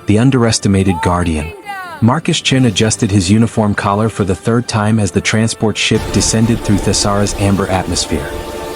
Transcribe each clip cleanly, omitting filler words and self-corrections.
the underestimated guardian. Marcus Chin adjusted his uniform collar for the third time as the transport ship descended through Thessara's amber atmosphere.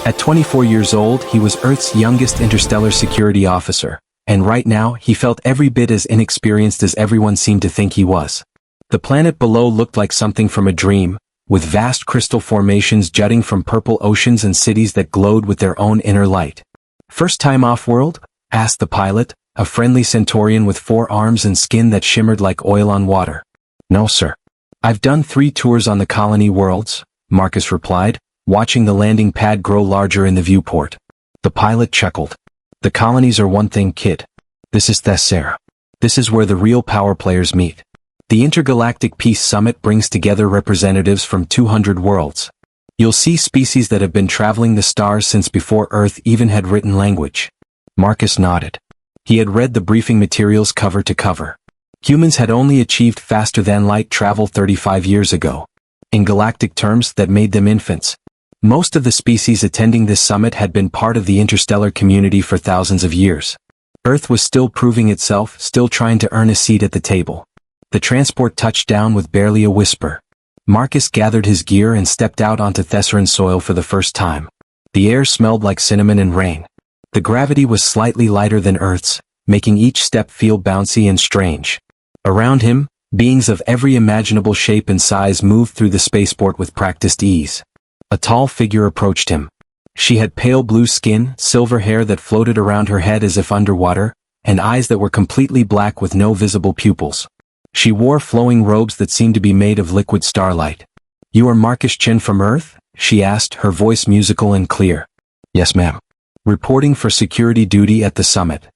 At 24 years old, he was Earth's youngest interstellar security officer, and right now he felt every bit as inexperienced as everyone seemed to think he was. The planet below looked like something from a dream, with vast crystal formations jutting from purple oceans and cities that glowed with their own inner light. "First time off-world?" asked the pilot, a friendly Centaurian with 4 arms and skin that shimmered like oil on water. "No, sir. I've done 3 tours on the colony worlds," Marcus replied, watching the landing pad grow larger in the viewport. The pilot chuckled. "The colonies are one thing, kid. This is Thessara. This is where the real power players meet. The Intergalactic Peace Summit brings together representatives from 200 worlds. You'll see species that have been traveling the stars since before Earth even had written language." Marcus nodded. He had read the briefing materials cover to cover. Humans had only achieved faster-than-light travel 35 years ago. In galactic terms, that made them infants. Most of the species attending this summit had been part of the interstellar community for thousands of years. Earth was still proving itself, still trying to earn a seat at the table. The transport touched down with barely a whisper. Marcus gathered his gear and stepped out onto Thessaran soil for the first time. The air smelled like cinnamon and rain. The gravity was slightly lighter than Earth's, making each step feel bouncy and strange. Around him, beings of every imaginable shape and size moved through the spaceport with practiced ease. A tall figure approached him. She had pale blue skin, silver hair that floated around her head as if underwater, and eyes that were completely black with no visible pupils. She wore flowing robes that seemed to be made of liquid starlight. "You are Marcus Chin from Earth?" she asked, her voice musical and clear. "Yes, ma'am. Reporting for security duty at the summit.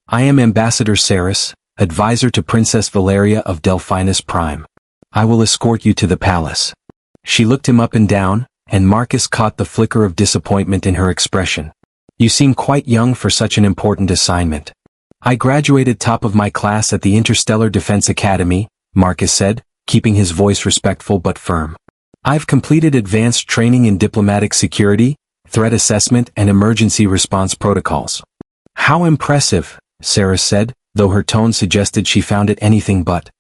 I am Ambassador Saris, advisor to Princess Valeria of Delphinus Prime. I will escort you to the palace." She looked him up and down, and Marcus caught the flicker of disappointment in her expression. "You seem quite young for such an important assignment." "I graduated top of my class at the Interstellar Defense Academy," Marcus said, keeping his voice respectful but firm. "I've completed advanced training in diplomatic security, threat assessment and emergency response protocols." "How impressive," Sarah said, though her tone suggested she found it anything but.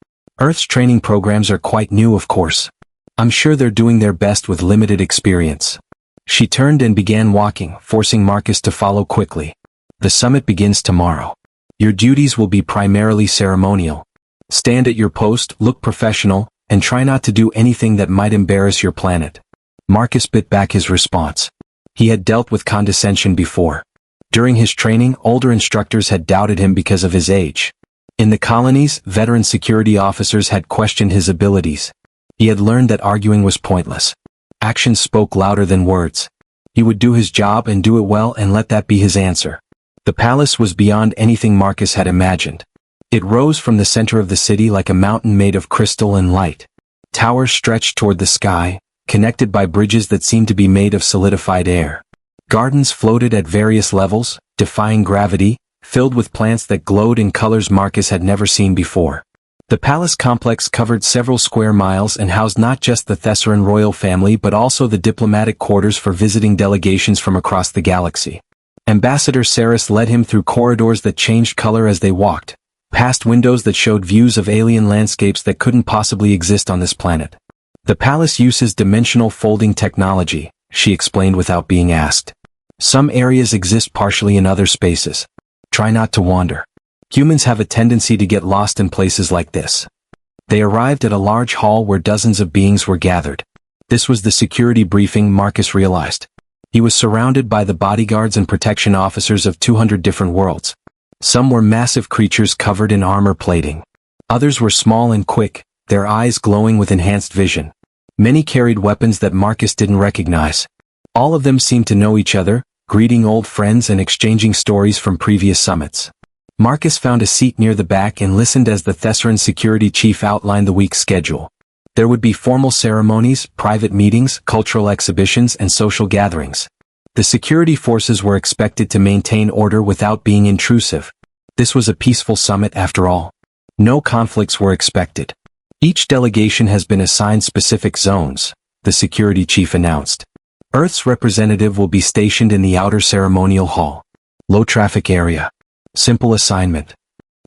"Earth's training programs are quite new, of course. I'm sure they're doing their best with limited experience." She turned and began walking, forcing Marcus to follow quickly. "The summit begins tomorrow. Your duties will be primarily ceremonial. Stand at your post, look professional, and try not to do anything that might embarrass your planet." Marcus bit back his response. He had dealt with condescension before. During his training, older instructors had doubted him because of his age. In the colonies, veteran security officers had questioned his abilities. He had learned that arguing was pointless. Actions spoke louder than words. He would do his job and do it well and let that be his answer. The palace was beyond anything Marcus had imagined. It rose from the center of the city like a mountain made of crystal and light. Towers stretched toward the sky, connected by bridges that seemed to be made of solidified air. Gardens floated at various levels, defying gravity, filled with plants that glowed in colors Marcus had never seen before. The palace complex covered several square miles and housed not just the Thessaran royal family but also the diplomatic quarters for visiting delegations from across the galaxy. Ambassador Saris led him through corridors that changed color as they walked, past windows that showed views of alien landscapes that couldn't possibly exist on this planet. "The palace uses dimensional folding technology," she explained without being asked. "Some areas exist partially in other spaces. Try not to wander. Humans have a tendency to get lost in places like this." They arrived at a large hall where dozens of beings were gathered. This was the security briefing, Marcus realized. He was surrounded by the bodyguards and protection officers of 200 different worlds. Some were massive creatures covered in armor plating. Others were small and quick, their eyes glowing with enhanced vision. Many carried weapons that Marcus didn't recognize. All of them seemed to know each other, greeting old friends and exchanging stories from previous summits. Marcus found a seat near the back and listened as the Thessaran security chief outlined the week's schedule. There would be formal ceremonies, private meetings, cultural exhibitions, and social gatherings. The security forces were expected to maintain order without being intrusive. This was a peaceful summit after all. No conflicts were expected. "Each delegation has been assigned specific zones," the security chief announced. "Earth's representative will be stationed in the outer ceremonial hall. Low traffic area. Simple assignment.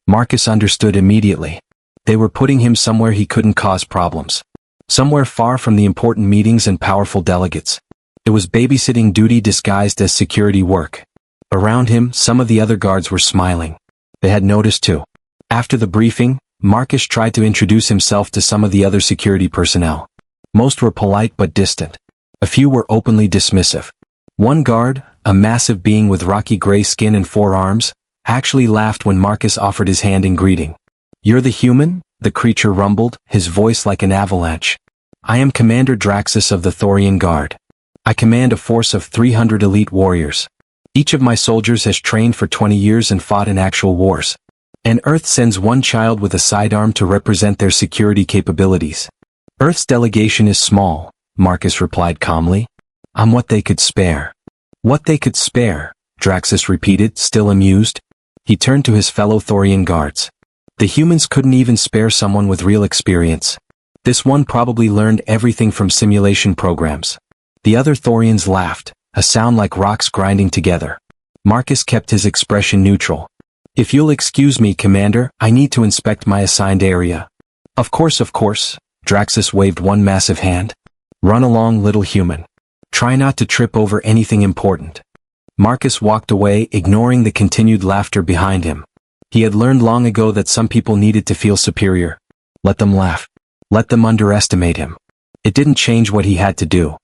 Marcus understood immediately. They were putting him somewhere he couldn't cause problems. Somewhere far from the important meetings and powerful delegates. It was babysitting duty disguised as security work. Around him, some of the other guards were smiling. They had noticed too. After the briefing, Marcus tried to introduce himself to some of the other security personnel. Most were polite but distant. A few were openly dismissive. One guard, a massive being with rocky gray skin and 4 arms, actually laughed when Marcus offered his hand in greeting. "You're the human?" the creature rumbled, his voice like an avalanche. "I am Commander Draxus of the Thorian Guard. I command a force of 300 elite warriors. Each of my soldiers has trained for 20 years and fought in actual wars. And Earth sends one child with a sidearm to represent their security capabilities. Earth's delegation is small," Marcus replied calmly. "I'm what they could spare." "What they could spare," Draxus repeated, still amused. He turned to his fellow Thorian guards. The humans couldn't even spare someone with real experience. This one probably learned everything from simulation programs. The other Thorians laughed, a sound like rocks grinding together. Marcus kept his expression neutral. "If you'll excuse me, Commander, I need to inspect my assigned area." Of course, Draxus waved one massive hand. "Run along, little human. Try not to trip over anything important." Marcus walked away, ignoring the continued laughter behind him. He had learned long ago that some people needed to feel superior. Let them laugh. Let them underestimate him. It didn't change what he had to do.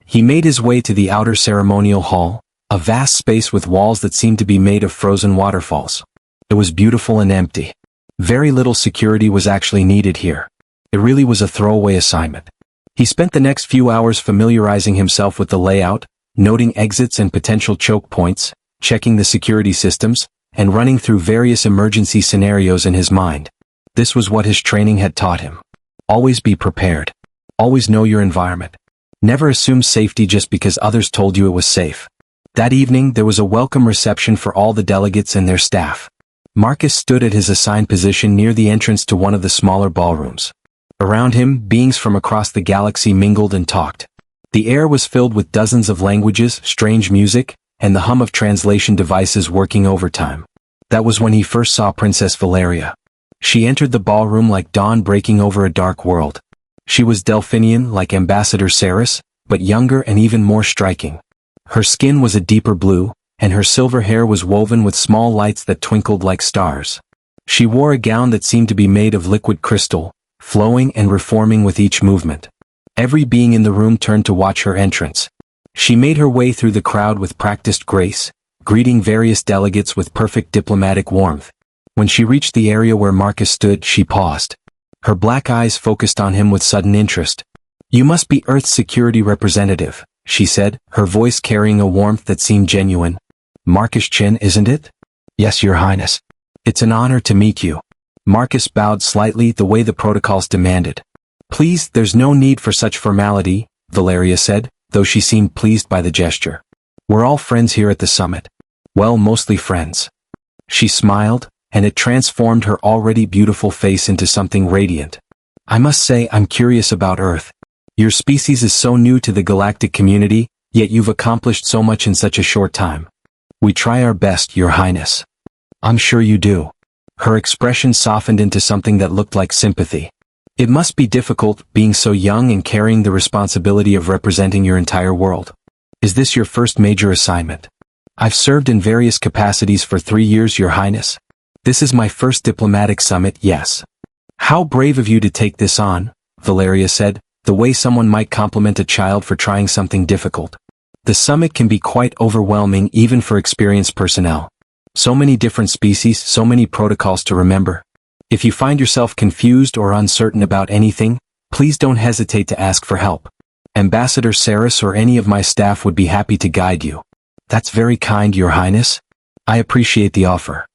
He made his way to the outer ceremonial hall, a vast space with walls that seemed to be made of frozen waterfalls. It was beautiful and empty. Very little security was actually needed here. It really was a throwaway assignment. He spent the next few hours familiarizing himself with the layout, noting exits and potential choke points, checking the security systems, and running through various emergency scenarios in his mind. This was what his training had taught him. Always be prepared. Always know your environment. Never assume safety just because others told you it was safe. That evening there was a welcome reception for all the delegates and their staff. Marcus stood at his assigned position near the entrance to one of the smaller ballrooms. Around him, beings from across the galaxy mingled and talked. The air was filled with dozens of languages, strange music, and the hum of translation devices working overtime. That was when he first saw Princess Valeria. She entered the ballroom like dawn breaking over a dark world. She was Delphinian like Ambassador Saris, but younger and even more striking. Her skin was a deeper blue, and her silver hair was woven with small lights that twinkled like stars. She wore a gown that seemed to be made of liquid crystal, flowing and reforming with each movement. Every being in the room turned to watch her entrance. She made her way through the crowd with practiced grace, greeting various delegates with perfect diplomatic warmth. When she reached the area where Marcus stood, she paused. Her black eyes focused on him with sudden interest. "You must be Earth's security representative," she said, her voice carrying a warmth that seemed genuine. "Marcus Chin, isn't it?" "Yes, Your Highness. It's an honor to meet you." Marcus bowed slightly the way the protocols demanded. "Please, there's no need for such formality," Valeria said, though she seemed pleased by the gesture. "We're all friends here at the summit. Well, mostly friends." She smiled, and it transformed her already beautiful face into something radiant. "I must say I'm curious about Earth. Your species is so new to the galactic community, yet you've accomplished so much in such a short time." "We try our best, Your Highness." "I'm sure you do." Her expression softened into something that looked like sympathy. "It must be difficult, being so young and carrying the responsibility of representing your entire world. Is this your first major assignment?" "I've served in various capacities for 3 years, Your Highness. This is my first diplomatic summit, yes." "How brave of you to take this on," Valeria said, the way someone might compliment a child for trying something difficult. "The summit can be quite overwhelming even for experienced personnel. So many different species, so many protocols to remember. If you find yourself confused or uncertain about anything, please don't hesitate to ask for help. Ambassador Saris or any of my staff would be happy to guide you." "That's very kind, Your Highness. I appreciate the offer."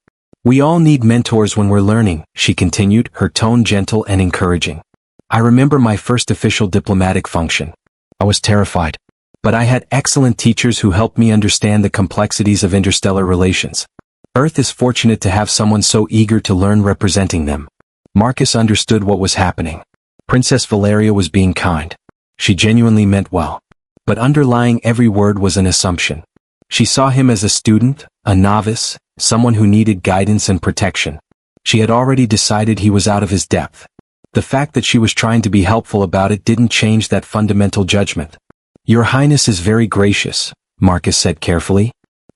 "We all need mentors when we're learning," she continued, her tone gentle and encouraging. "I remember my first official diplomatic function. I was terrified. But I had excellent teachers who helped me understand the complexities of interstellar relations. Earth is fortunate to have someone so eager to learn representing them." Marcus understood what was happening. Princess Valeria was being kind. She genuinely meant well. But underlying every word was an assumption. She saw him as a student, a novice, someone who needed guidance and protection. She had already decided he was out of his depth. The fact that she was trying to be helpful about it didn't change that fundamental judgment. Your Highness is very gracious, Marcus said carefully.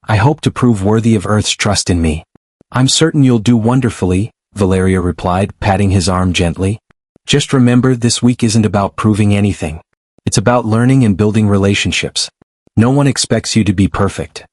I hope to prove worthy of Earth's trust in me. I'm certain you'll do wonderfully, Valeria replied, patting his arm gently. Just remember, this week isn't about proving anything. It's about learning and building relationships. No one expects you to be perfect.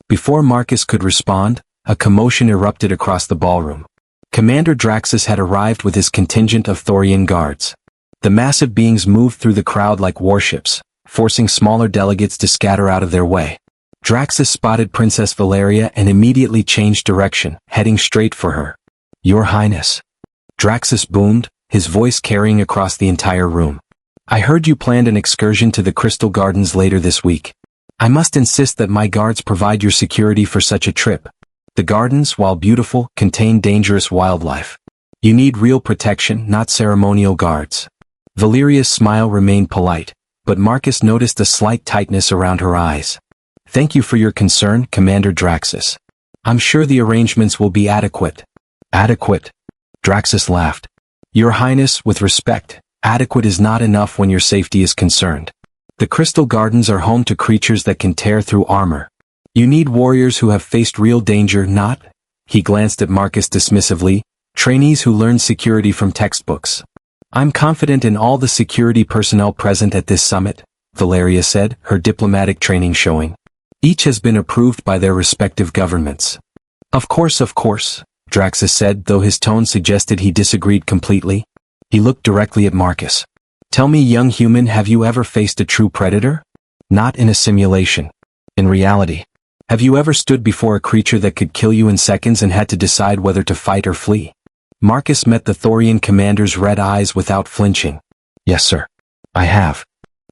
Before Marcus could respond, a commotion erupted across the ballroom. Commander Draxus had arrived with his contingent of Thorian guards. The massive beings moved through the crowd like warships, forcing smaller delegates to scatter out of their way. Draxus spotted Princess Valeria and immediately changed direction, heading straight for her. Your Highness. Draxus boomed, his voice carrying across the entire room. I heard you planned an excursion to the Crystal Gardens later this week. I must insist that my guards provide your security for such a trip. The gardens, while beautiful, contain dangerous wildlife. You need real protection, not ceremonial guards. Valeria's smile remained polite, but Marcus noticed a slight tightness around her eyes. Thank you for your concern, Commander Draxus. I'm sure the arrangements will be adequate. Adequate? Draxus laughed. Your Highness, with respect, adequate is not enough when your safety is concerned. The Crystal Gardens are home to creatures that can tear through armor. You need warriors who have faced real danger, not, he glanced at Marcus dismissively, trainees who learn security from textbooks. I'm confident in all the security personnel present at this summit, Valeria said, her diplomatic training showing. Each has been approved by their respective governments. Of course, Draxus said, though his tone suggested he disagreed completely. He looked directly at Marcus. Tell me, young human, have you ever faced a true predator? Not in a simulation. In reality. Have you ever stood before a creature that could kill you in seconds and had to decide whether to fight or flee? Marcus met the Thorian commander's red eyes without flinching. Yes, sir. I have.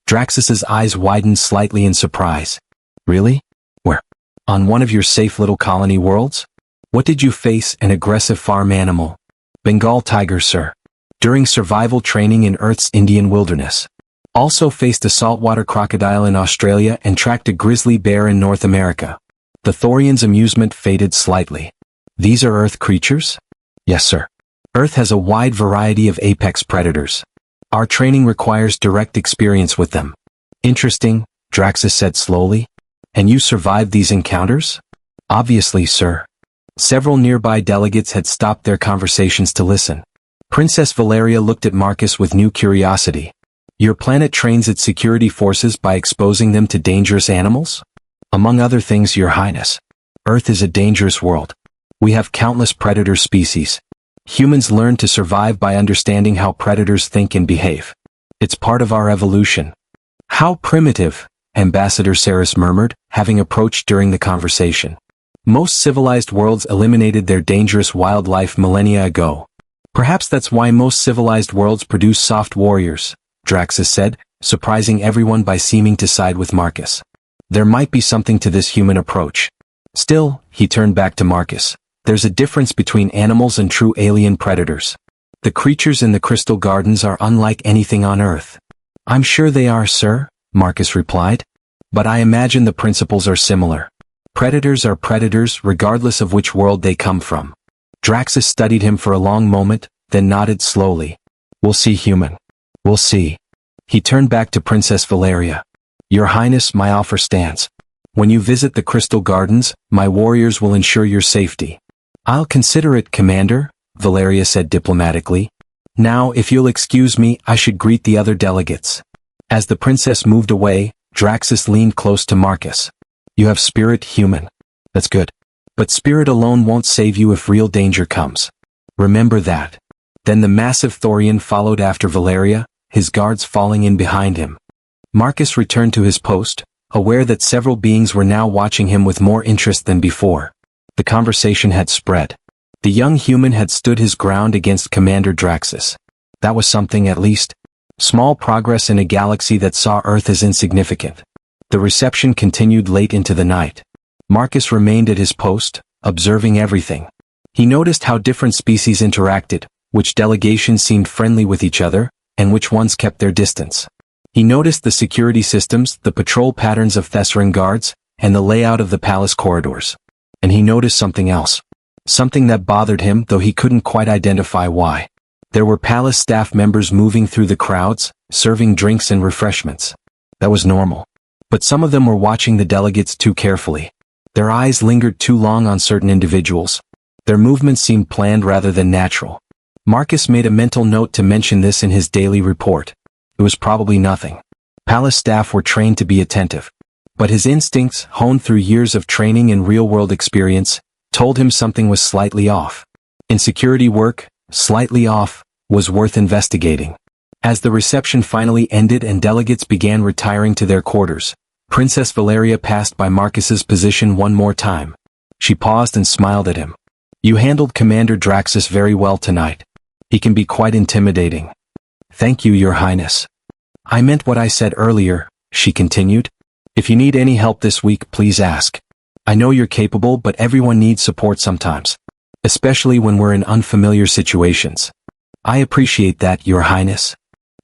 Draxus's eyes widened slightly in surprise. Really? Where? On one of your safe little colony worlds? What did you face? An aggressive farm animal. Bengal tiger, sir. During survival training in Earth's Indian wilderness. Also faced a saltwater crocodile in Australia and tracked a grizzly bear in North America. The Thorian's amusement faded slightly. These are Earth creatures? Yes, sir. Earth has a wide variety of apex predators. Our training requires direct experience with them. Interesting, Draxus said slowly. And you survived these encounters? Obviously, sir. Several nearby delegates had stopped their conversations to listen. Princess Valeria looked at Marcus with new curiosity. Your planet trains its security forces by exposing them to dangerous animals? Among other things, Your Highness. Earth is a dangerous world. We have countless predator species. Humans learn to survive by understanding how predators think and behave. It's part of our evolution. How primitive, Ambassador Saris murmured, having approached during the conversation. Most civilized worlds eliminated their dangerous wildlife millennia ago. Perhaps that's why most civilized worlds produce soft warriors, Draxus said, surprising everyone by seeming to side with Marcus. There might be something to this human approach. Still, he turned back to Marcus. There's a difference between animals and true alien predators. The creatures in the Crystal Gardens are unlike anything on Earth. I'm sure they are, sir, Marcus replied. But I imagine the principles are similar. Predators are predators regardless of which world they come from. Draxus studied him for a long moment, then nodded slowly. We'll see, human. We'll see. He turned back to Princess Valeria. Your Highness, my offer stands. When you visit the Crystal Gardens, my warriors will ensure your safety. I'll consider it, Commander, Valeria said diplomatically. Now, if you'll excuse me, I should greet the other delegates. As the princess moved away, Draxus leaned close to Marcus. You have spirit, human. That's good. But spirit alone won't save you if real danger comes. Remember that. Then the massive Thorian followed after Valeria, his guards falling in behind him. Marcus returned to his post, aware that several beings were now watching him with more interest than before. The conversation had spread. The young human had stood his ground against Commander Draxus. That was something, at least. Small progress in a galaxy that saw Earth as insignificant. The reception continued late into the night. Marcus remained at his post, observing everything. He noticed how different species interacted, which delegations seemed friendly with each other, and which ones kept their distance. He noticed the security systems, the patrol patterns of Thessaran guards, and the layout of the palace corridors. And he noticed something else. Something that bothered him, though he couldn't quite identify why. There were palace staff members moving through the crowds, serving drinks and refreshments. That was normal. But some of them were watching the delegates too carefully. Their eyes lingered too long on certain individuals. Their movements seemed planned rather than natural. Marcus made a mental note to mention this in his daily report. It was probably nothing. Palace staff were trained to be attentive. But his instincts, honed through years of training and real-world experience, told him something was slightly off. In security work, slightly off was worth investigating. As the reception finally ended and delegates began retiring to their quarters, Princess Valeria passed by Marcus's position one more time. She paused and smiled at him. "You handled Commander Draxus very well tonight. He can be quite intimidating." "Thank you, Your Highness." "I meant what I said earlier," she continued. "If you need any help this week, please ask. I know you're capable, but everyone needs support sometimes. Especially when we're in unfamiliar situations." "I appreciate that, Your Highness."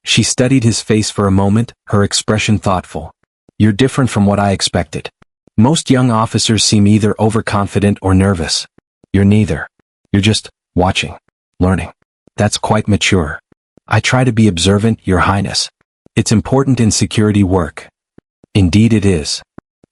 She studied his face for a moment, her expression thoughtful. "You're different from what I expected. Most young officers seem either overconfident or nervous. You're neither. You're just watching, learning. That's quite mature. I try to be observant, Your Highness. It's important in security work." "Indeed it is."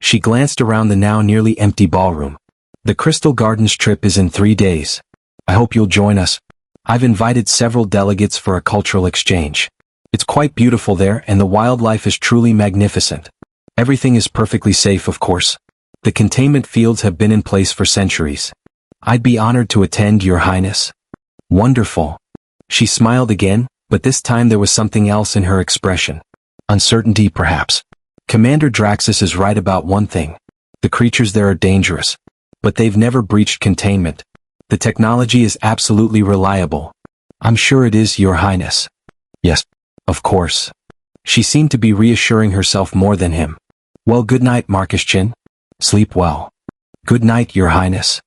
She glanced around the now nearly empty ballroom. "The Crystal Gardens trip is in 3 days. I hope you'll join us. I've invited several delegates for a cultural exchange. It's quite beautiful there and the wildlife is truly magnificent. Everything is perfectly safe, of course. The containment fields have been in place for centuries. I'd be honored to attend, Your Highness." "Wonderful." She smiled again, but this time there was something else in her expression. Uncertainty, perhaps. "Commander Draxus is right about one thing. The creatures there are dangerous. But they've never breached containment. The technology is absolutely reliable." "I'm sure it is, Your Highness." "Yes, of course." She seemed to be reassuring herself more than him. "Well, good night, Marcus Chin. Sleep well." "Good night, Your Highness."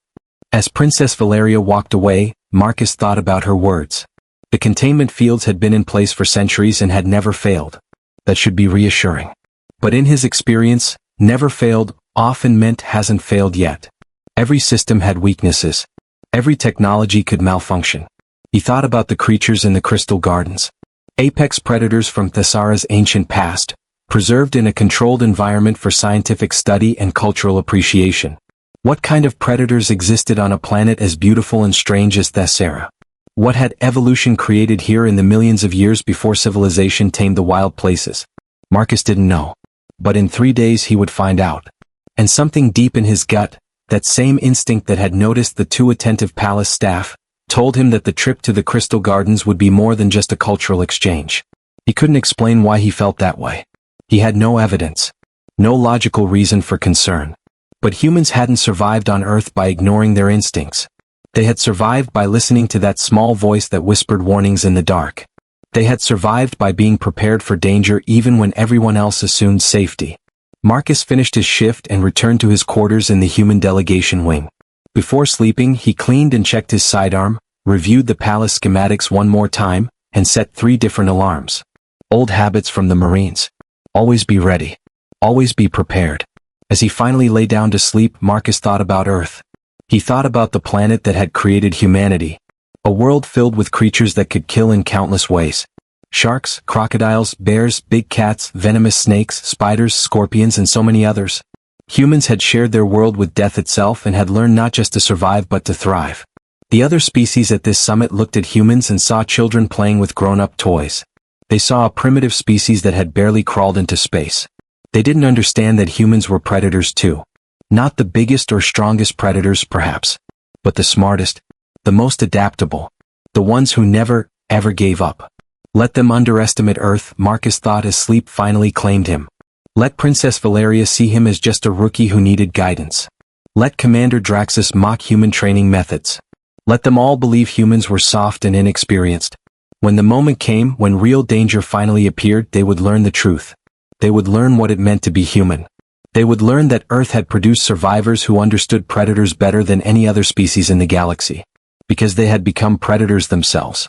As Princess Valeria walked away, Marcus thought about her words. The containment fields had been in place for centuries and had never failed. That should be reassuring. But in his experience, never failed often meant hasn't failed yet. Every system had weaknesses. Every technology could malfunction. He thought about the creatures in the Crystal Gardens. Apex predators from Thessara's ancient past, preserved in a controlled environment for scientific study and cultural appreciation. What kind of predators existed on a planet as beautiful and strange as Thessara? What had evolution created here in the millions of years before civilization tamed the wild places? Marcus didn't know. But in 3 days he would find out. And something deep in his gut, that same instinct that had noticed the too attentive palace staff, told him that the trip to the Crystal Gardens would be more than just a cultural exchange. He couldn't explain why he felt that way. He had no evidence. No logical reason for concern. But humans hadn't survived on Earth by ignoring their instincts. They had survived by listening to that small voice that whispered warnings in the dark. They had survived by being prepared for danger even when everyone else assumed safety. Marcus finished his shift and returned to his quarters in the human delegation wing. Before sleeping, he cleaned and checked his sidearm, reviewed the palace schematics one more time, and set 3 different alarms. Old habits from the Marines. Always be ready. Always be prepared. As he finally lay down to sleep, Marcus thought about Earth. He thought about the planet that had created humanity. A world filled with creatures that could kill in countless ways. Sharks, crocodiles, bears, big cats, venomous snakes, spiders, scorpions, and so many others. Humans had shared their world with death itself and had learned not just to survive but to thrive. The other species at this summit looked at humans and saw children playing with grown-up toys. They saw a primitive species that had barely crawled into space. They didn't understand that humans were predators too. Not the biggest or strongest predators, perhaps, but the smartest, the most adaptable, the ones who never, ever gave up. Let them underestimate Earth, Marcus thought as sleep finally claimed him. Let Princess Valeria see him as just a rookie who needed guidance. Let Commander Draxus mock human training methods. Let them all believe humans were soft and inexperienced. When the moment came, when real danger finally appeared, they would learn the truth. They would learn what it meant to be human. They would learn that Earth had produced survivors who understood predators better than any other species in the galaxy. Because they had become predators themselves.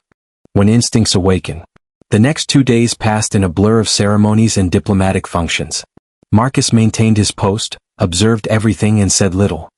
When instincts awaken. The next 2 days passed in a blur of ceremonies and diplomatic functions. Marcus maintained his post, observed everything and said little.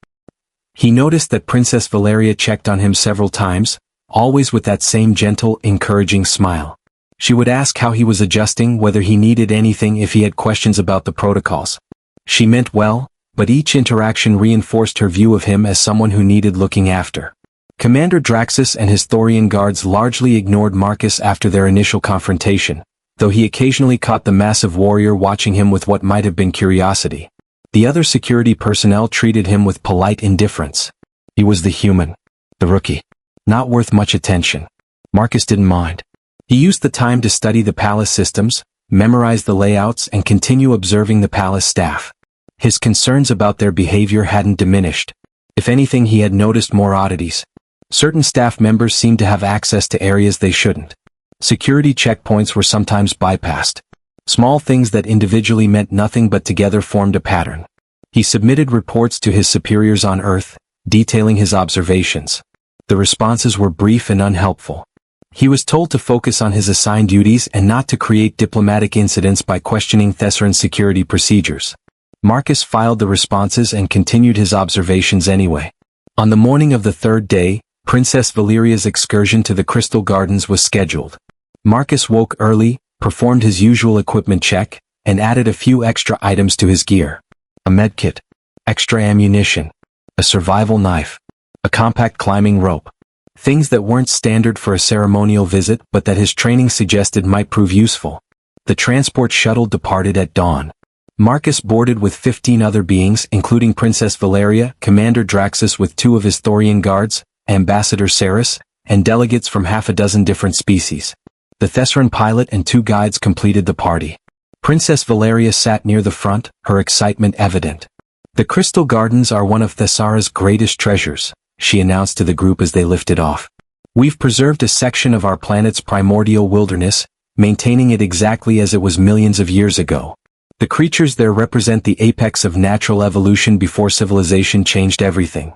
He noticed that Princess Valeria checked on him several times, always with that same gentle, encouraging smile. She would ask how he was adjusting, whether he needed anything, if he had questions about the protocols. She meant well, but each interaction reinforced her view of him as someone who needed looking after. Commander Draxus and his Thorian guards largely ignored Marcus after their initial confrontation, though he occasionally caught the massive warrior watching him with what might have been curiosity. The other security personnel treated him with polite indifference. He was the human, the rookie, not worth much attention. Marcus didn't mind. He used the time to study the palace systems, memorize the layouts, and continue observing the palace staff. His concerns about their behavior hadn't diminished. If anything, he had noticed more oddities. Certain staff members seemed to have access to areas they shouldn't. Security checkpoints were sometimes bypassed. Small things that individually meant nothing but together formed a pattern. He submitted reports to his superiors on Earth, detailing his observations. The responses were brief and unhelpful. He was told to focus on his assigned duties and not to create diplomatic incidents by questioning Thessaran security procedures. Marcus filed the responses and continued his observations anyway. On the morning of the third day, Princess Valeria's excursion to the Crystal Gardens was scheduled. Marcus woke early, performed his usual equipment check, and added a few extra items to his gear. A medkit, extra ammunition, a survival knife, a compact climbing rope. Things that weren't standard for a ceremonial visit but that his training suggested might prove useful. The transport shuttle departed at dawn. Marcus boarded with 15 other beings, including Princess Valeria, Commander Draxus with 2 of his Thorian guards, Ambassador Ceres, and delegates from half a dozen different species. The Thessaran pilot and 2 guides completed the party. Princess Valeria sat near the front, her excitement evident. "The Crystal Gardens are one of Thessara's greatest treasures," she announced to the group as they lifted off. "We've preserved a section of our planet's primordial wilderness, maintaining it exactly as it was millions of years ago. The creatures there represent the apex of natural evolution before civilization changed everything."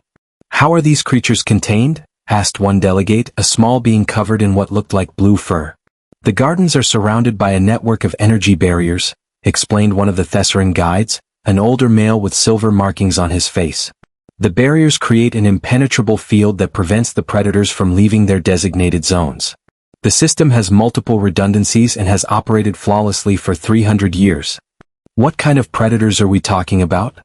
"How are these creatures contained?" asked one delegate, a small being covered in what looked like blue fur. "The gardens are surrounded by a network of energy barriers," explained one of the Thessaran guides, an older male with silver markings on his face. "The barriers create an impenetrable field that prevents the predators from leaving their designated zones. The system has multiple redundancies and has operated flawlessly for 300 years. "What kind of predators are we talking about?"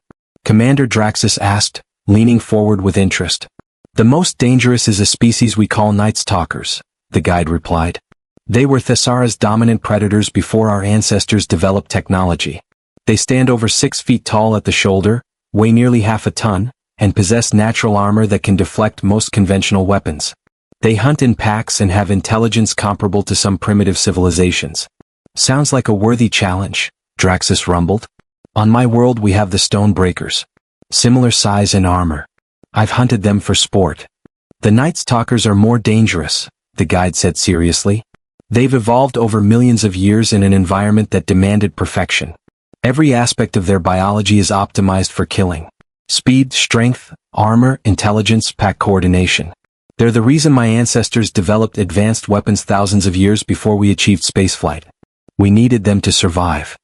Commander Draxus asked, leaning forward with interest. "The most dangerous is a species we call Night Stalkers," the guide replied. "They were Thessara's dominant predators before our ancestors developed technology. They stand over 6 feet tall at the shoulder, weigh nearly half a ton, and possess natural armor that can deflect most conventional weapons. They hunt in packs and have intelligence comparable to some primitive civilizations." "Sounds like a worthy challenge," Draxus rumbled. "On my world we have the Stone Breakers. Similar size and armor. I've hunted them for sport." "The Night Stalkers are more dangerous," the guide said seriously. "They've evolved over millions of years in an environment that demanded perfection. Every aspect of their biology is optimized for killing. Speed, strength, armor, intelligence, pack coordination. They're the reason my ancestors developed advanced weapons thousands of years before we achieved spaceflight. We needed them to survive."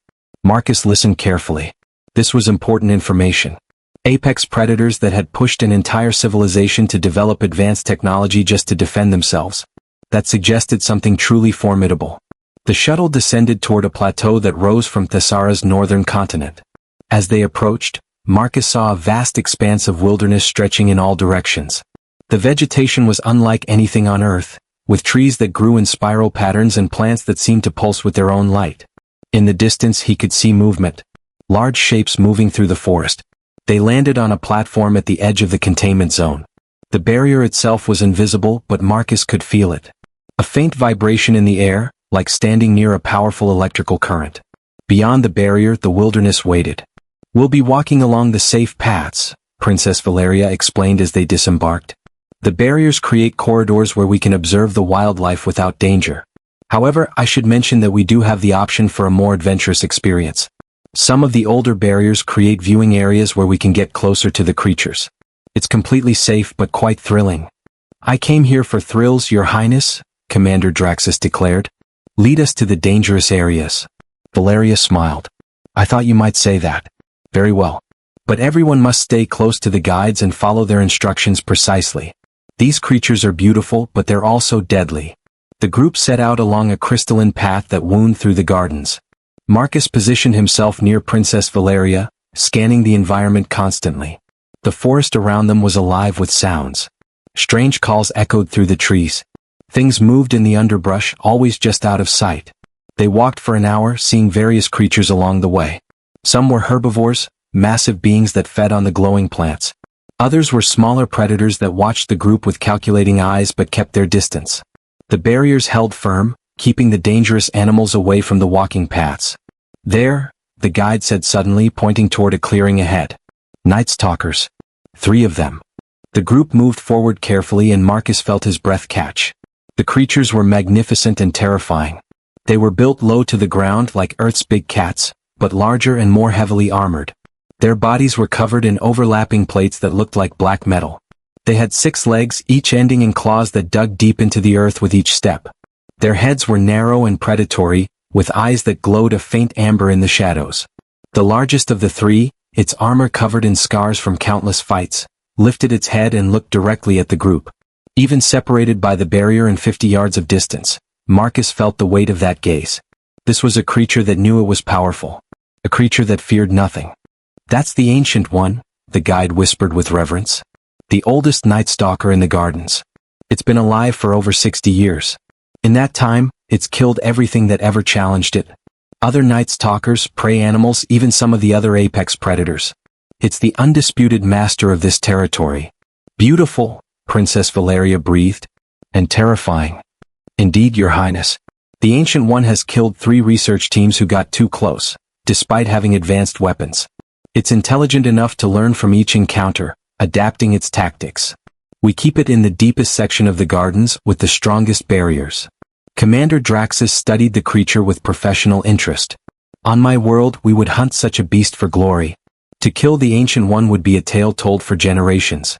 Marcus listened carefully. This was important information. Apex predators that had pushed an entire civilization to develop advanced technology just to defend themselves. That suggested something truly formidable. The shuttle descended toward a plateau that rose from Thessara's northern continent. As they approached, Marcus saw a vast expanse of wilderness stretching in all directions. The vegetation was unlike anything on Earth, with trees that grew in spiral patterns and plants that seemed to pulse with their own light. In the distance he could see movement. Large shapes moving through the forest. They landed on a platform at the edge of the containment zone. The barrier itself was invisible, but Marcus could feel it. A faint vibration in the air, like standing near a powerful electrical current. Beyond the barrier, the wilderness waited. "We'll be walking along the safe paths," Princess Valeria explained as they disembarked. "The barriers create corridors where we can observe the wildlife without danger. However, I should mention that we do have the option for a more adventurous experience. Some of the older barriers create viewing areas where we can get closer to the creatures. It's completely safe but quite thrilling." "I came here for thrills, Your Highness," Commander Draxus declared. "Lead us to the dangerous areas." Valeria smiled. "I thought you might say that. Very well. But everyone must stay close to the guides and follow their instructions precisely. These creatures are beautiful, but they're also deadly. The group set out along a crystalline path that wound through the gardens. Marcus positioned himself near Princess Valeria, scanning the environment constantly. The forest around them was alive with sounds. Strange calls echoed through the trees. Things moved in the underbrush, always just out of sight. They walked for an hour, seeing various creatures along the way. Some were herbivores, massive beings that fed on the glowing plants. Others were smaller predators that watched the group with calculating eyes but kept their distance. The barriers held firm, keeping the dangerous animals away from the walking paths. There, the guide said suddenly, pointing toward a clearing ahead. Night stalkers. 3 of them. The group moved forward carefully and Marcus felt his breath catch. The creatures were magnificent and terrifying. They were built low to the ground like Earth's big cats, but larger and more heavily armored. Their bodies were covered in overlapping plates that looked like black metal. They had 6 legs, each ending in claws that dug deep into the earth with each step. Their heads were narrow and predatory, with eyes that glowed a faint amber in the shadows. The largest of the 3, its armor covered in scars from countless fights, lifted its head and looked directly at the group. Even separated by the barrier and 50 yards of distance, Marcus felt the weight of that gaze. This was a creature that knew it was powerful. A creature that feared nothing. That's the Ancient One, the guide whispered with reverence. The oldest night stalker in the gardens. It's been alive for over 60 years. In that time, it's killed everything that ever challenged it. Other night stalkers, prey animals, even some of the other apex predators. It's the undisputed master of this territory. Beautiful, Princess Valeria breathed. And terrifying. Indeed, Your Highness. The Ancient One has killed 3 research teams who got too close, despite having advanced weapons. It's intelligent enough to learn from each encounter, adapting its tactics. We keep it in the deepest section of the gardens with the strongest barriers. Commander Draxus studied the creature with professional interest. On my world, we would hunt such a beast for glory. To kill the Ancient One would be a tale told for generations.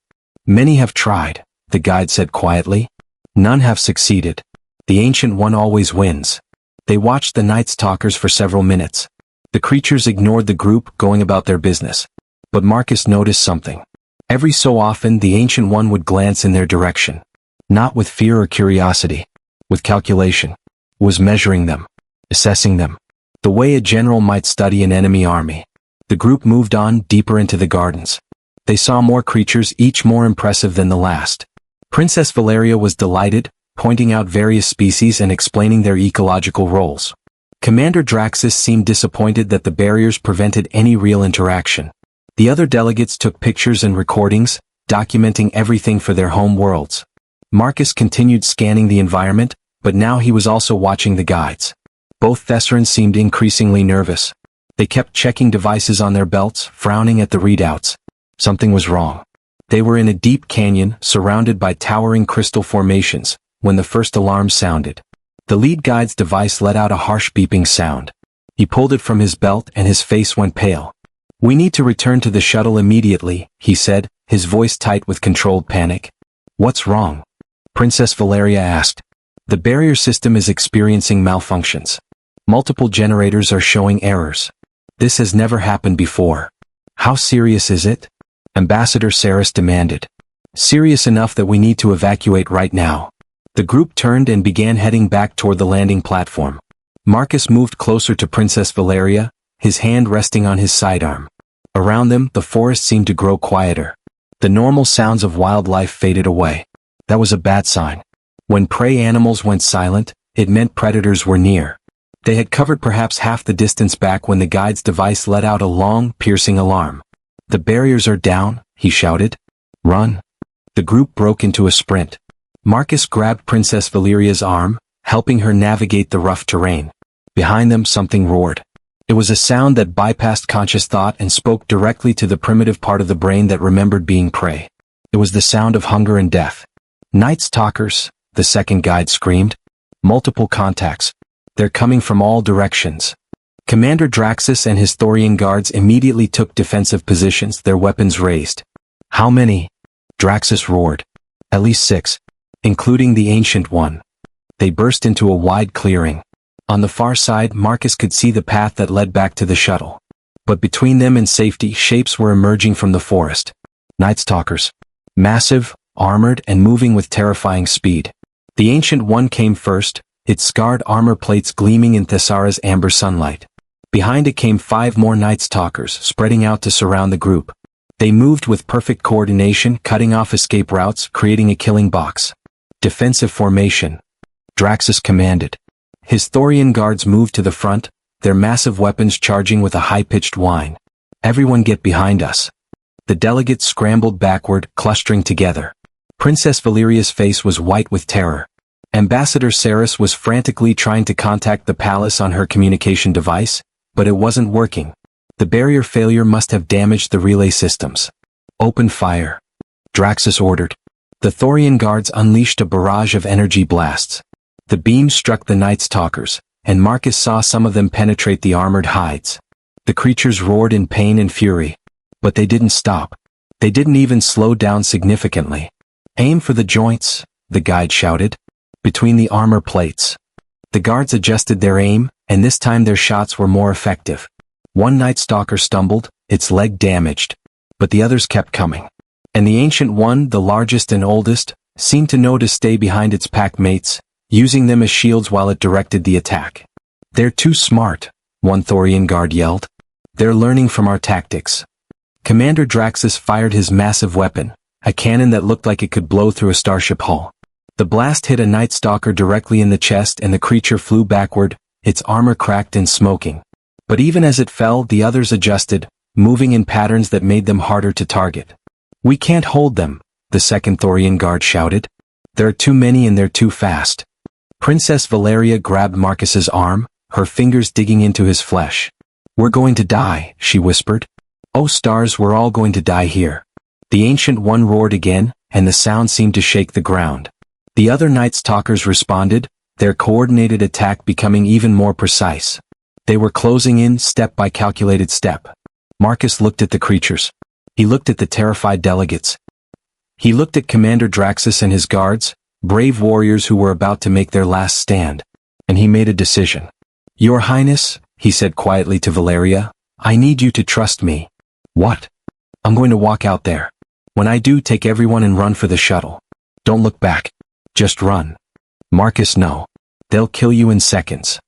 Many have tried, the guide said quietly. None have succeeded. The Ancient One always wins. They watched the night stalkers for several minutes. The creatures ignored the group, going about their business. But Marcus noticed something. Every so often the Ancient One would glance in their direction. Not with fear or curiosity. With calculation. Was measuring them. Assessing them. The way a general might study an enemy army. The group moved on deeper into the gardens. They saw more creatures, each more impressive than the last. Princess Valeria was delighted, pointing out various species and explaining their ecological roles. Commander Draxus seemed disappointed that the barriers prevented any real interaction. The other delegates took pictures and recordings, documenting everything for their home worlds. Marcus continued scanning the environment, but now he was also watching the guides. Both Thesserans seemed increasingly nervous. They kept checking devices on their belts, frowning at the readouts. Something was wrong. They were in a deep canyon, surrounded by towering crystal formations, when the first alarm sounded. The lead guide's device let out a harsh beeping sound. He pulled it from his belt and his face went pale. We need to return to the shuttle immediately, he said, his voice tight with controlled panic. What's wrong? Princess Valeria asked. The barrier system is experiencing malfunctions. Multiple generators are showing errors. This has never happened before. How serious is it? Ambassador Saris demanded. Serious enough that we need to evacuate right now. The group turned and began heading back toward the landing platform. Marcus moved closer to Princess Valeria, his hand resting on his sidearm. Around them, the forest seemed to grow quieter. The normal sounds of wildlife faded away. That was a bad sign. When prey animals went silent, it meant predators were near. They had covered perhaps half the distance back when the guide's device let out a long, piercing alarm. The barriers are down, he shouted. Run. The group broke into a sprint. Marcus grabbed Princess Valeria's arm, helping her navigate the rough terrain. Behind them something roared. It was a sound that bypassed conscious thought and spoke directly to the primitive part of the brain that remembered being prey. It was the sound of hunger and death. Night stalkers, the second guide screamed. Multiple contacts. They're coming from all directions. Commander Draxus and his Thorian guards immediately took defensive positions, their weapons raised. How many? Draxus roared. At least 6. Including the Ancient One. They burst into a wide clearing. On the far side, Marcus could see the path that led back to the shuttle. But between them and safety, shapes were emerging from the forest. Night Stalkers. Massive, armored, and moving with terrifying speed. The Ancient One came first, its scarred armor plates gleaming in Thessara's amber sunlight. Behind it came 5 more Night Stalkers, spreading out to surround the group. They moved with perfect coordination, cutting off escape routes, creating a killing box. Defensive formation. Draxus commanded. His Thorian guards moved to the front, their massive weapons charging with a high-pitched whine. Everyone get behind us. The delegates scrambled backward, clustering together. Princess Valeria's face was white with terror. Ambassador Saris was frantically trying to contact the palace on her communication device, but it wasn't working. The barrier failure must have damaged the relay systems. Open fire. Draxus ordered. The Thorian guards unleashed a barrage of energy blasts. The beams struck the Night Stalkers, and Marcus saw some of them penetrate the armored hides. The creatures roared in pain and fury. But they didn't stop. They didn't even slow down significantly. Aim for the joints, the guide shouted. Between the armor plates. The guards adjusted their aim, and this time their shots were more effective. One Night Stalker stumbled, its leg damaged. But the others kept coming. And the Ancient One, the largest and oldest, seemed to know to stay behind its pack mates, using them as shields while it directed the attack. They're too smart, one Thorian guard yelled. They're learning from our tactics. Commander Draxus fired his massive weapon, a cannon that looked like it could blow through a starship hull. The blast hit a Night Stalker directly in the chest and the creature flew backward, its armor cracked and smoking. But even as it fell, the others adjusted, moving in patterns that made them harder to target. We can't hold them, the second Thorian guard shouted. There are too many and they're too fast. Princess Valeria grabbed Marcus's arm, her fingers digging into his flesh. We're going to die, she whispered. Oh stars, we're all going to die here. The Ancient One roared again, and the sound seemed to shake the ground. The other Night Stalkers responded, their coordinated attack becoming even more precise. They were closing in step by calculated step. Marcus looked at the creatures. He looked at the terrified delegates. He looked at Commander Draxus and his guards, brave warriors who were about to make their last stand. And he made a decision. Your Highness, he said quietly to Valeria, I need you to trust me. What? I'm going to walk out there. When I do, take everyone and run for the shuttle. Don't look back. Just run. Marcus, no. They'll kill you in seconds.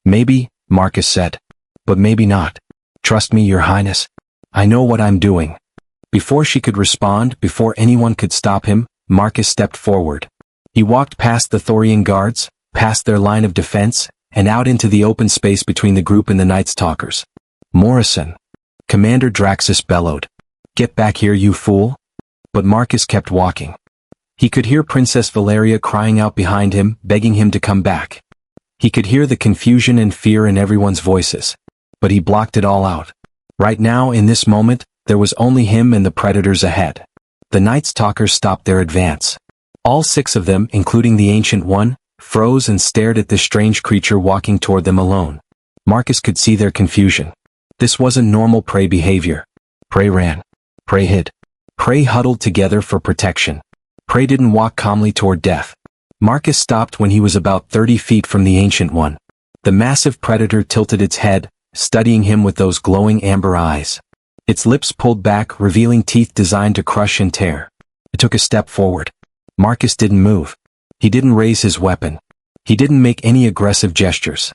Maybe, Marcus said. But maybe not. Trust me, Your Highness. I know what I'm doing. Before she could respond, before anyone could stop him, Marcus stepped forward. He walked past the Thorian guards, past their line of defense, and out into the open space between the group and the Night Stalkers. Morrison. Commander Draxus bellowed. Get back here, you fool. But Marcus kept walking. He could hear Princess Valeria crying out behind him, begging him to come back. He could hear the confusion and fear in everyone's voices. But he blocked it all out. Right now, in this moment, there was only him and the predators ahead. The Night Stalkers stopped their advance. All 6 of them, including the Ancient One, froze and stared at this strange creature walking toward them alone. Marcus could see their confusion. This wasn't normal prey behavior. Prey ran. Prey hid. Prey huddled together for protection. Prey didn't walk calmly toward death. Marcus stopped when he was about 30 feet from the Ancient One. The massive predator tilted its head, studying him with those glowing amber eyes. Its lips pulled back, revealing teeth designed to crush and tear. It took a step forward. Marcus didn't move. He didn't raise his weapon. He didn't make any aggressive gestures.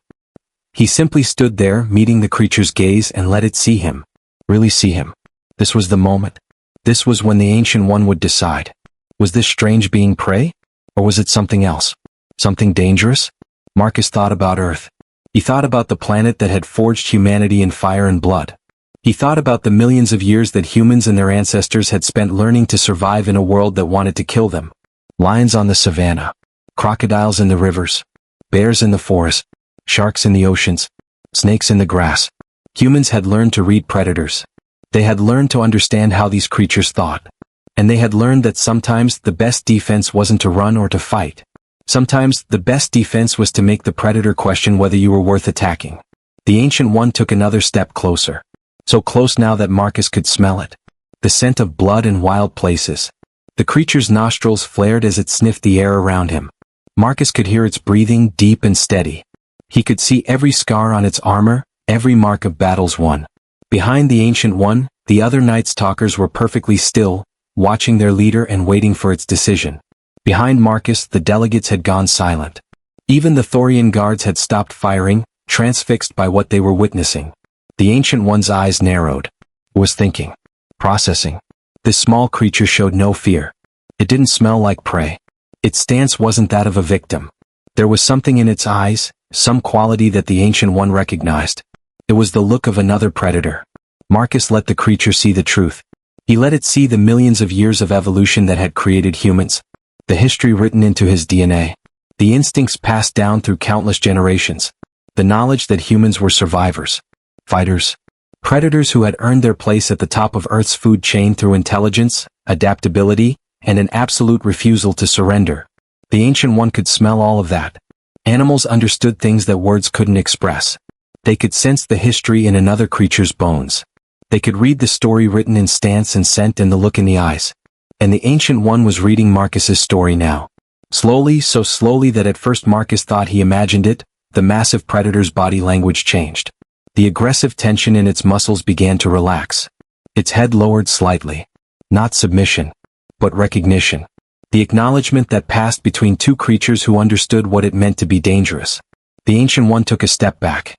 He simply stood there, meeting the creature's gaze and let it see him. Really see him. This was the moment. This was when the Ancient One would decide. Was this strange being prey? Or was it something else? Something dangerous? Marcus thought about Earth. He thought about the planet that had forged humanity in fire and blood. He thought about the millions of years that humans and their ancestors had spent learning to survive in a world that wanted to kill them. Lions on the savannah. Crocodiles in the rivers. Bears in the forest. Sharks in the oceans. Snakes in the grass. Humans had learned to read predators. They had learned to understand how these creatures thought. And they had learned that sometimes the best defense wasn't to run or to fight. Sometimes the best defense was to make the predator question whether you were worth attacking. The Ancient One took another step closer. So close now that Marcus could smell it. The scent of blood in wild places. The creature's nostrils flared as it sniffed the air around him. Marcus could hear its breathing, deep and steady. He could see every scar on its armor, every mark of battles won. Behind the Ancient One, the other Night Stalkers were perfectly still, watching their leader and waiting for its decision. Behind Marcus, the delegates had gone silent. Even the Thorian guards had stopped firing, transfixed by what they were witnessing. The Ancient One's eyes narrowed. Was thinking. Processing. This small creature showed no fear. It didn't smell like prey. Its stance wasn't that of a victim. There was something in its eyes, some quality that the Ancient One recognized. It was the look of another predator. Marcus let the creature see the truth. He let it see the millions of years of evolution that had created humans. The history written into his DNA. The instincts passed down through countless generations. The knowledge that humans were survivors. Fighters. Predators who had earned their place at the top of Earth's food chain through intelligence, adaptability, and an absolute refusal to surrender. The Ancient One could smell all of that. Animals understood things that words couldn't express. They could sense the history in another creature's bones. They could read the story written in stance and scent and the look in the eyes. And the Ancient One was reading Marcus's story now. Slowly, so slowly that at first Marcus thought he imagined it, the massive predator's body language changed. The aggressive tension in its muscles began to relax. Its head lowered slightly. Not submission, but recognition. The acknowledgement that passed between two creatures who understood what it meant to be dangerous. The Ancient One took a step back.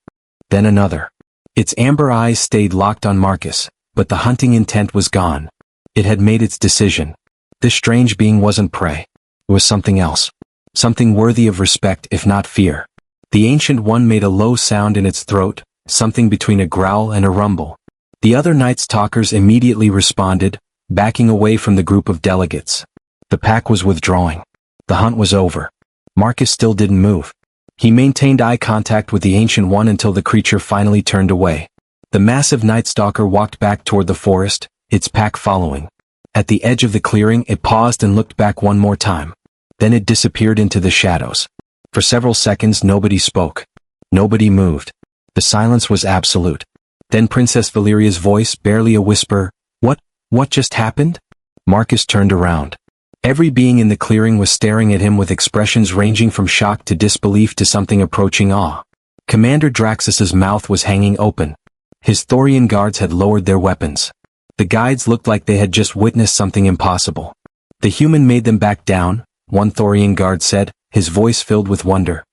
Then another. Its amber eyes stayed locked on Marcus, but the hunting intent was gone. It had made its decision. This strange being wasn't prey. It was something else. Something worthy of respect if not fear. The Ancient One made a low sound in its throat, something between a growl and a rumble. The other Night Stalkers immediately responded, backing away from the group of delegates. The pack was withdrawing. The hunt was over. Marcus still didn't move. He maintained eye contact with the Ancient One until the creature finally turned away. The massive Night Stalker walked back toward the forest, its pack following. At the edge of the clearing it paused and looked back one more time. Then it disappeared into the shadows. For several seconds nobody spoke. Nobody moved. The silence was absolute. Then Princess Valeria's voice, barely a whisper, What just happened?" Marcus turned around. Every being in the clearing was staring at him with expressions ranging from shock to disbelief to something approaching awe. Commander Draxus's mouth was hanging open. His Thorian guards had lowered their weapons. The guides looked like they had just witnessed something impossible. "The human made them back down," one Thorian guard said, his voice filled with wonder.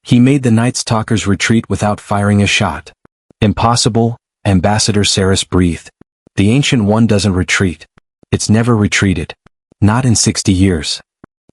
"He made the Night Stalkers retreat without firing a shot." "Impossible," Ambassador Saris breathed. "The Ancient One doesn't retreat. It's never retreated. Not in 60 years.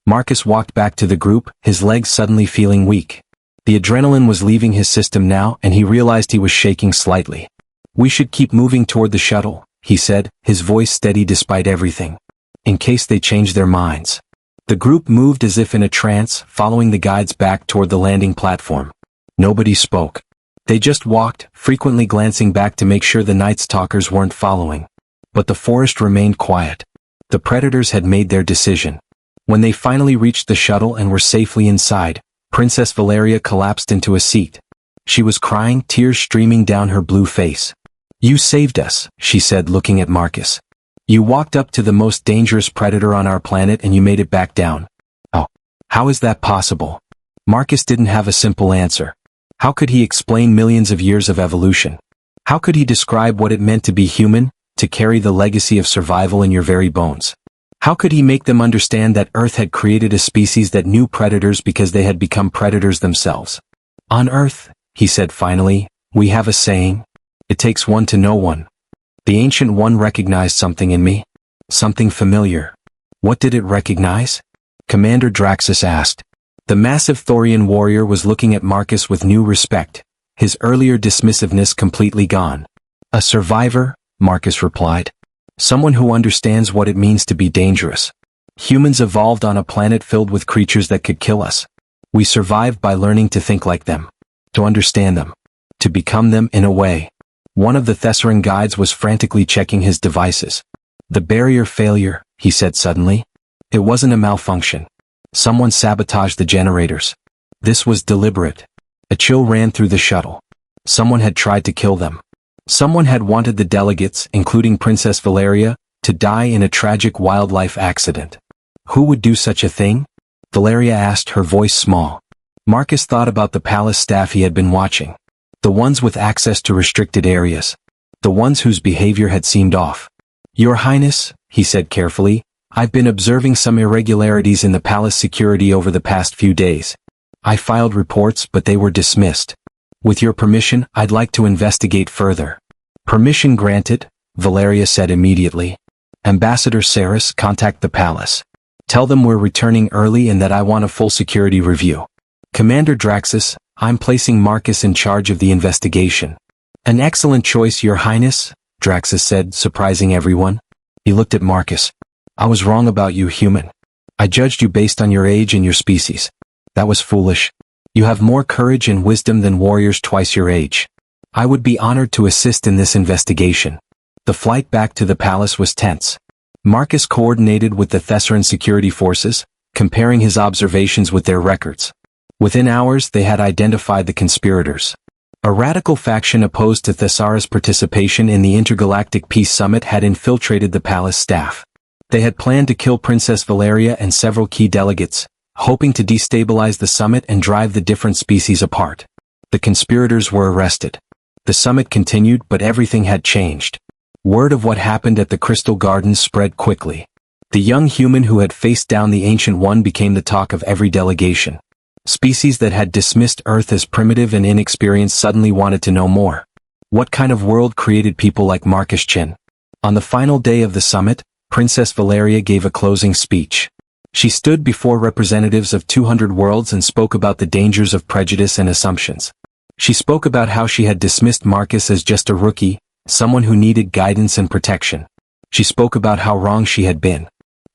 Marcus walked back to the group, his legs suddenly feeling weak. The adrenaline was leaving his system now and he realized he was shaking slightly. "We should keep moving toward the shuttle," he said, his voice steady despite everything. "In case they change their minds." The group moved as if in a trance, following the guides back toward the landing platform. Nobody spoke. They just walked, frequently glancing back to make sure the Night Stalkers weren't following. But the forest remained quiet. The predators had made their decision. When they finally reached the shuttle and were safely inside, Princess Valeria collapsed into a seat. She was crying, tears streaming down her blue face. "You saved us," she said, looking at Marcus. "You walked up to the most dangerous predator on our planet and you made it back down. Oh, how is that possible?" Marcus didn't have a simple answer. How could he explain millions of years of evolution? How could he describe what it meant to be human, to carry the legacy of survival in your very bones? How could he make them understand that Earth had created a species that knew predators because they had become predators themselves? "On Earth," he said finally, "we have a saying. It takes one to know one." The Ancient One recognized something in me. Something familiar. What did it recognize? Commander Draxus asked. The massive Thorian warrior was looking at Marcus with new respect, his earlier dismissiveness completely gone. "A survivor," Marcus replied. "Someone who understands what it means to be dangerous. Humans evolved on a planet filled with creatures that could kill us. We survived by learning to think like them, to understand them, to become them in a way." One of the Thessaran guides was frantically checking his devices. "The barrier failure," he said suddenly. "It wasn't a malfunction. Someone sabotaged the generators. This was deliberate." A chill ran through the shuttle. Someone had tried to kill them. Someone had wanted the delegates, including Princess Valeria, to die in a tragic wildlife accident. Who would do such a thing? Valeria asked, her voice small. Marcus thought about the palace staff he had been watching. The ones with access to restricted areas. the ones whose behavior had seemed off. "Your Highness," he said carefully, "I've been observing some irregularities in the palace security over the past few days. I filed reports, but they were dismissed. With your permission, I'd like to investigate further." "Permission granted," Valeria said immediately. "Ambassador Saris, contact the palace. Tell them we're returning early and that I want a full security review. Commander Draxus, I'm placing Marcus in charge of the investigation." "An excellent choice, Your Highness," Draxus said, surprising everyone. He looked at Marcus. "I was wrong about you, human. I judged you based on your age and your species. That was foolish. You have more courage and wisdom than warriors twice your age. I would be honored to assist in this investigation." The flight back to the palace was tense. Marcus coordinated with the Thessaran security forces, comparing his observations with their records. Within hours, they had identified the conspirators. A radical faction opposed to Thessara's participation in the Intergalactic Peace Summit had infiltrated the palace staff. They had planned to kill Princess Valeria and several key delegates, hoping to destabilize the summit and drive the different species apart. The conspirators were arrested. The summit continued, but everything had changed. Word of what happened at the Crystal Gardens spread quickly. The young human who had faced down the Ancient One became the talk of every delegation. Species that had dismissed Earth as primitive and inexperienced suddenly wanted to know more. What kind of world created people like Marcus Chin? On the final day of the summit, Princess Valeria gave a closing speech. She stood before representatives of 200 worlds and spoke about the dangers of prejudice and assumptions. She spoke about how she had dismissed Marcus as just a rookie, someone who needed guidance and protection. She spoke about how wrong she had been.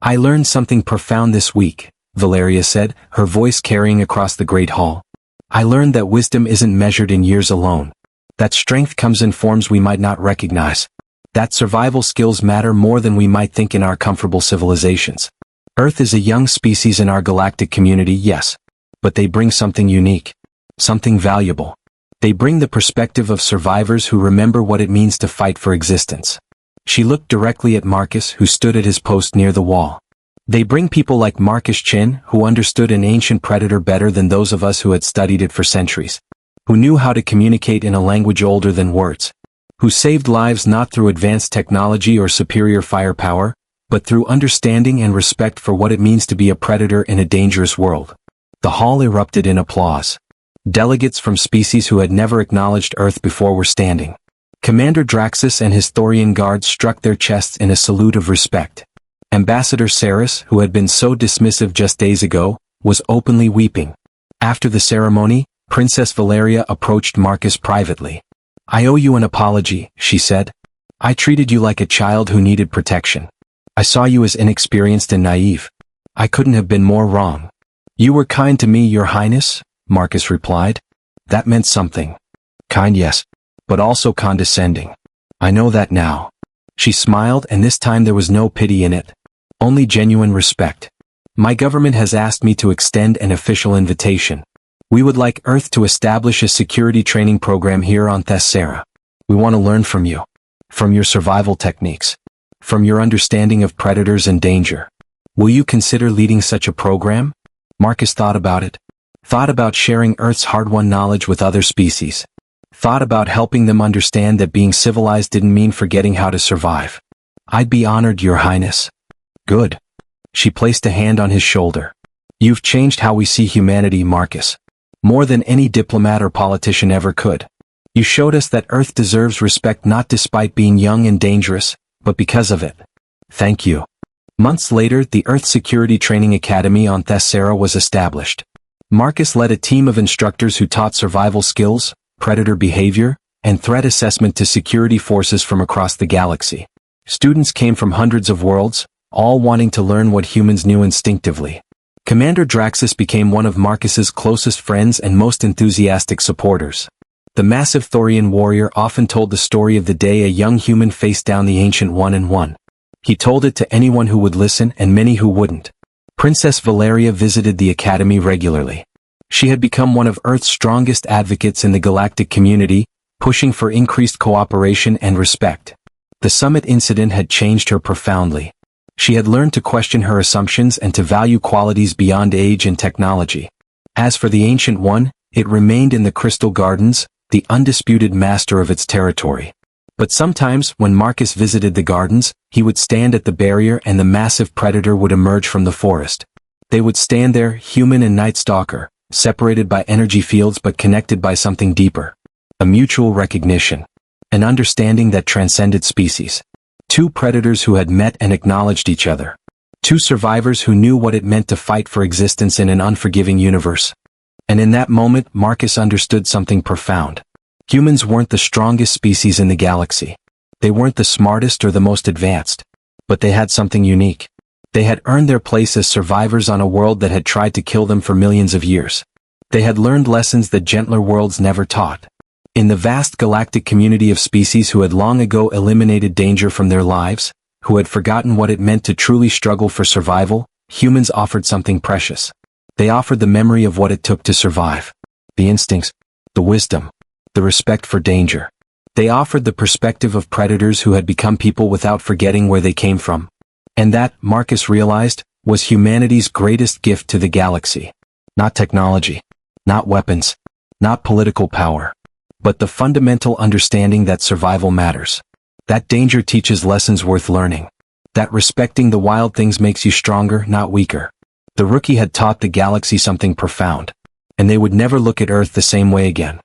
"I learned something profound this week," Valeria said, her voice carrying across the great hall. "I learned that wisdom isn't measured in years alone. That strength comes in forms we might not recognize. That survival skills matter more than we might think in our comfortable civilizations. Earth is a young species in our galactic community, yes. But they bring something unique. Something valuable. They bring the perspective of survivors who remember what it means to fight for existence." She looked directly at Marcus, who stood at his post near the wall. "They bring people like Marcus Chin, who understood an ancient predator better than those of us who had studied it for centuries. Who knew how to communicate in a language older than words. Who saved lives not through advanced technology or superior firepower, but through understanding and respect for what it means to be a predator in a dangerous world." The hall erupted in applause. Delegates from species who had never acknowledged Earth before were standing. Commander Draxus and his Thorian guards struck their chests in a salute of respect. Ambassador Saris, who had been so dismissive just days ago, was openly weeping. After the ceremony, Princess Valeria approached Marcus privately. "I owe you an apology," she said. "I treated you like a child who needed protection. I saw you as inexperienced and naive. I couldn't have been more wrong." "You were kind to me, Your Highness," Marcus replied. "That meant something. Kind, yes, but also condescending. I know that now." She smiled, and this time there was no pity in it. Only genuine respect. "My government has asked me to extend an official invitation. We would like Earth to establish a security training program here on Thessara. We want to learn from you. From your survival techniques. From your understanding of predators and danger. Will you consider leading such a program?" Marcus thought about it. Thought about sharing Earth's hard-won knowledge with other species. Thought about helping them understand that being civilized didn't mean forgetting how to survive. "I'd be honored, Your Highness." "Good." She placed a hand on his shoulder. "You've changed how we see humanity, Marcus. More than any diplomat or politician ever could. You showed us that Earth deserves respect not despite being young and dangerous, but because of it. Thank you." Months later, the Earth Security Training Academy on Thessara was established. Marcus led a team of instructors who taught survival skills, predator behavior, and threat assessment to security forces from across the galaxy. Students came from hundreds of worlds, all wanting to learn what humans knew instinctively. Commander Draxus became one of Marcus's closest friends and most enthusiastic supporters. The massive Thorian warrior often told the story of the day a young human faced down the Ancient One and won. He told it to anyone who would listen and many who wouldn't. Princess Valeria visited the academy regularly. She had become one of Earth's strongest advocates in the galactic community, pushing for increased cooperation and respect. The summit incident had changed her profoundly. She had learned to question her assumptions and to value qualities beyond age and technology. As for the Ancient One, it remained in the Crystal Gardens, the undisputed master of its territory. But sometimes, when Marcus visited the gardens, he would stand at the barrier and the massive predator would emerge from the forest. They would stand there, human and Night Stalker, separated by energy fields but connected by something deeper. A mutual recognition. An understanding that transcended species. Two predators who had met and acknowledged each other. Two survivors who knew what it meant to fight for existence in an unforgiving universe. And in that moment, Marcus understood something profound. Humans weren't the strongest species in the galaxy. They weren't the smartest or the most advanced. But they had something unique. They had earned their place as survivors on a world that had tried to kill them for millions of years. They had learned lessons that gentler worlds never taught. In the vast galactic community of species who had long ago eliminated danger from their lives, who had forgotten what it meant to truly struggle for survival, humans offered something precious. They offered the memory of what it took to survive. The instincts, the wisdom, the respect for danger. They offered the perspective of predators who had become people without forgetting where they came from. And that, Marcus realized, was humanity's greatest gift to the galaxy. Not technology, not weapons, not political power, but the fundamental understanding that survival matters. That danger teaches lessons worth learning. That respecting the wild things makes you stronger, not weaker. The rookie had taught the galaxy something profound. And they would never look at Earth the same way again.